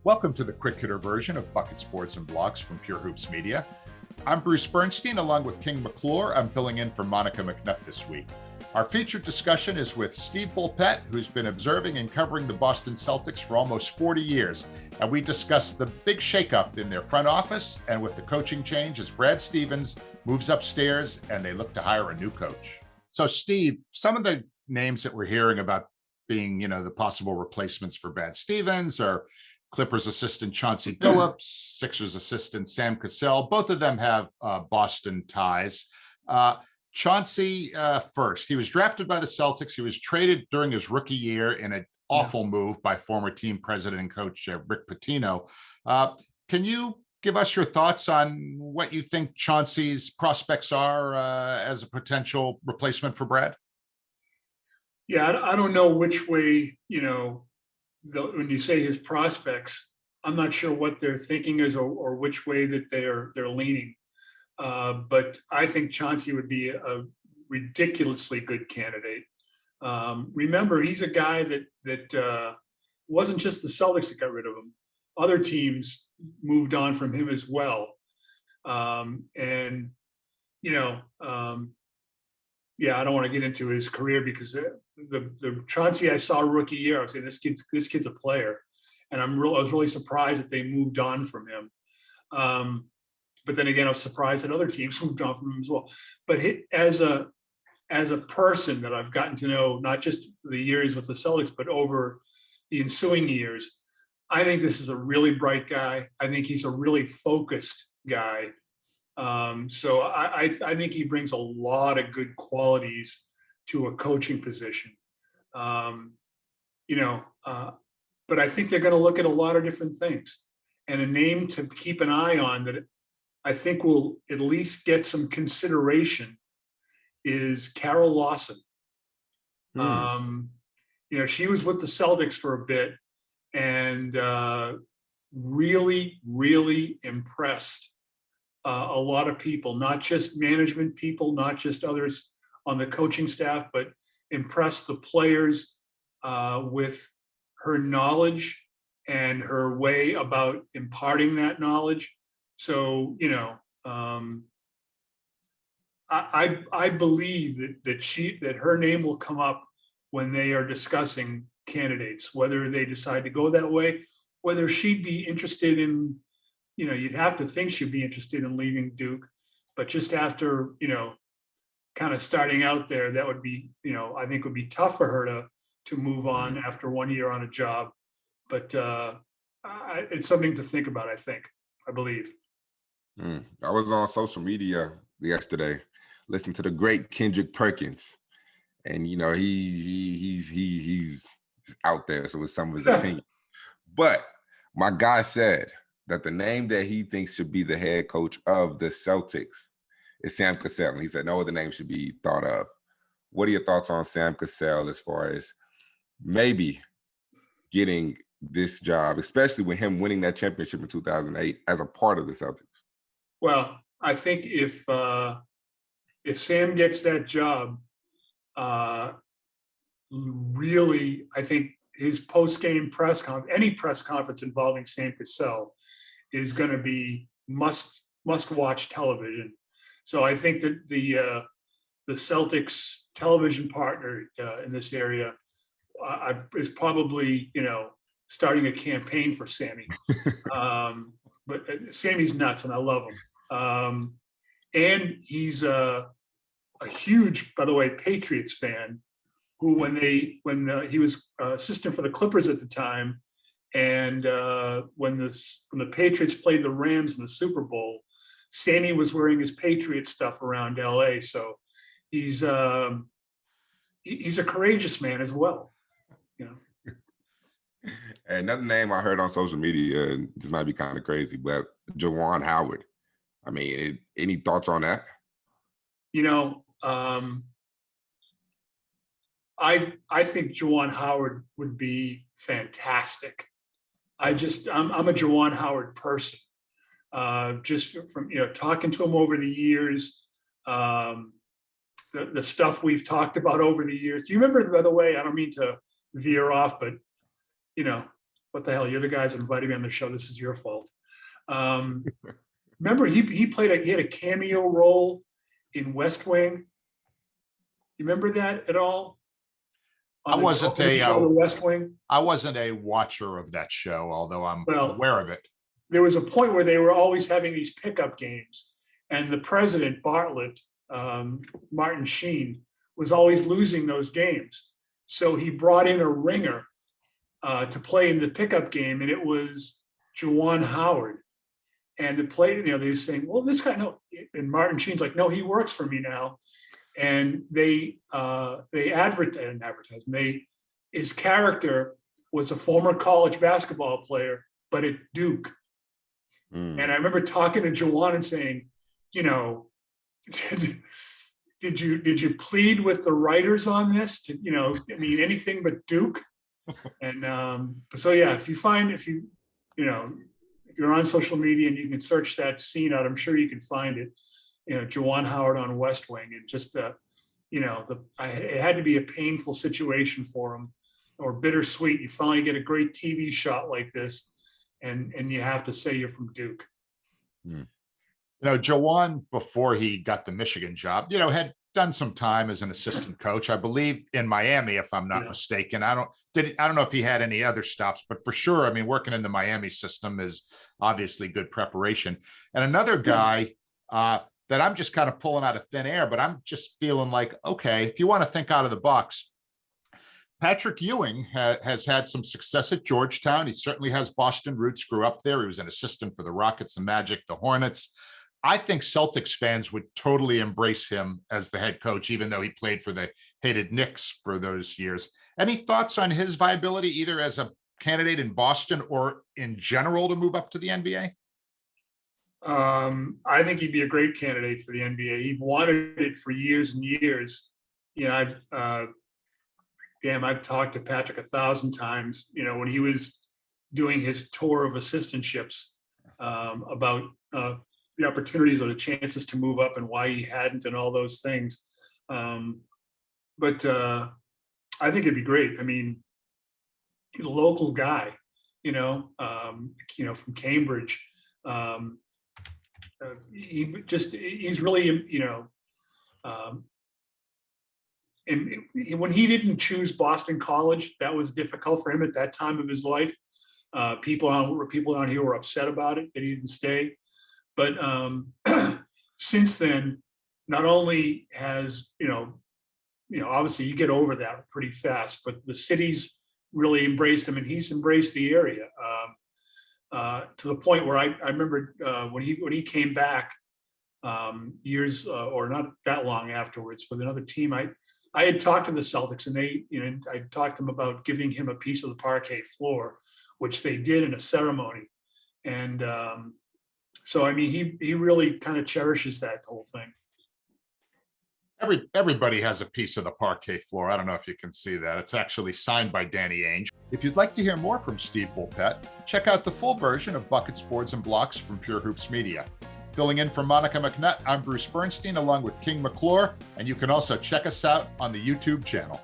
Welcome to the quick hitter version of Bucket Sports and Blogs from Pure Hoops Media. I'm Bruce Bernstein, along with King McClure. I'm filling in for Monica McNutt this week. Our featured discussion is with Steve Bulpett, who's been observing and covering the Boston Celtics for almost 40 years. And we discuss the big shakeup in their front office and with the coaching change as Brad Stevens moves upstairs and they look to hire a new coach. So, Steve, some of the names that we're hearing about being, the possible replacements for Brad Stevens are Clippers assistant Chauncey Billups, Sixers assistant Sam Cassell. Both of them have Boston ties. Chauncey first. He was drafted by the Celtics. He was traded during his rookie year in an awful move by former team president and coach Rick Pitino. Can you give us your thoughts on what you think Chauncey's prospects are as a potential replacement for Brad? Yeah, I don't know which way, when you say his prospects, I'm not sure what their thinking is or which way that they're leaning. But I think Chauncey would be a ridiculously good candidate. Remember, he's a guy that wasn't just the Celtics that got rid of him. Other teams moved on from him as well. I don't want to get into his career because the Chauncey I saw rookie year, I was saying this kid's a player, and I was really surprised that they moved on from him. But then again, I was surprised that other teams moved on from him as well. But as a person that I've gotten to know, not just the years with the Celtics, but over the ensuing years, I think this is a really bright guy. I think he's a really focused guy. So I think he brings a lot of good qualities to a coaching position. But I think they're going to look at a lot of different things, and a name to keep an eye on that I think will at least get some consideration is Carol Lawson. She was with the Celtics for a bit and really, really impressed a lot of people, not just management people, not just others on the coaching staff, but impressed the players with her knowledge and her way about imparting that knowledge. So, I believe that her name will come up when they are discussing candidates, whether they decide to go that way, whether she'd be interested in, you'd have to think she'd be interested in leaving Duke, but just after, kind of starting out there, that would be, I think would be tough for her to move on after 1 year on a job. But it's something to think about, I believe. I was on social media yesterday, listening to the great Kendrick Perkins, and he's out there, so it's some of his opinion. But my guy said that the name that he thinks should be the head coach of the Celtics is Sam Cassell. And he said no other name should be thought of. What are your thoughts on Sam Cassell as far as maybe getting this job, especially with him winning that championship in 2008 as a part of the Celtics? Well, I think if Sam gets that job, really, I think his post-game press conference, any press conference involving Sam Cassell, is going to be must-watch television. So I think that the Celtics television partner in this area is probably starting a campaign for Sammy. But Sammy's nuts, and I love him. And he's a huge, by the way, Patriots fan. Who, when he was assistant for the Clippers at the time, and when the Patriots played the Rams in the Super Bowl, Sammy was wearing his Patriot stuff around LA. So he's a courageous man as well. Another name I heard on social media, and this might be kind of crazy, but Juwan Howard. I mean, any thoughts on that? I think Juwan Howard would be fantastic. I'm a Juwan Howard person. Just from talking to him over the years, the stuff we've talked about over the years. Do you remember, by the way, I don't mean to veer off, but what the hell? You're the guys that invited me on the show. This is your fault. Remember, he had a cameo role in West Wing. You remember that at all? I wasn't the West Wing. I wasn't a watcher of that show, although I'm aware of it. There was a point where they were always having these pickup games, and the president, Bartlett, Martin Sheen, was always losing those games. So he brought in a ringer to play in the pickup game, and it was Juwan Howard. And the player, they were saying, well, this guy, no. And Martin Sheen's like, no, he works for me now. And they advertised. His character was a former college basketball player, but at Duke. And I remember talking to Juwan and saying, did you plead with the writers on this? Anything but Duke. And so yeah, if you're on social media and you can search that scene out, I'm sure you can find it. Juwan Howard on West Wing, and just it had to be a painful situation for him, or bittersweet. You finally get a great TV shot like this, and you have to say you're from Duke. Juwan, before he got the Michigan job, had done some time as an assistant coach, I believe, in Miami, if I'm not mistaken. I don't know if he had any other stops, but for sure, working in the Miami system is obviously good preparation. And another guy that I'm just kind of pulling out of thin air, but I'm just feeling like, okay, if you want to think out of the box, Patrick Ewing has had some success at Georgetown. He certainly has Boston roots, grew up there. He was an assistant for the Rockets, the Magic, the Hornets. I think Celtics fans would totally embrace him as the head coach, even though he played for the hated Knicks for those years. Any thoughts on his viability, either as a candidate in Boston or in general to move up to the NBA? I think he'd be a great candidate for the NBA. He wanted it for years and years. I've talked to Patrick 1,000 times, when he was doing his tour of assistantships, about the opportunities or the chances to move up and why he hadn't and all those things. But I think it'd be great. He's a local guy, from Cambridge. He's really, and when he didn't choose Boston College, that was difficult for him at that time of his life. People down here were upset about it, that he didn't stay. But since then, not only has, obviously you get over that pretty fast, but the city's really embraced him, and he's embraced the area to the point where I remember when he came back years or not that long afterwards with another team, I had talked to the Celtics, and I talked to them about giving him a piece of the parquet floor, which they did in a ceremony. And so, he really kind of cherishes that whole thing. Everybody has a piece of the parquet floor. I don't know if you can see that. It's actually signed by Danny Ainge. If you'd like to hear more from Steve Bulpett, check out the full version of Buckets, Boards, and Blocks from Pure Hoops Media. Filling in for Monica McNutt, I'm Bruce Bernstein, along with King McClure, and you can also check us out on the YouTube channel.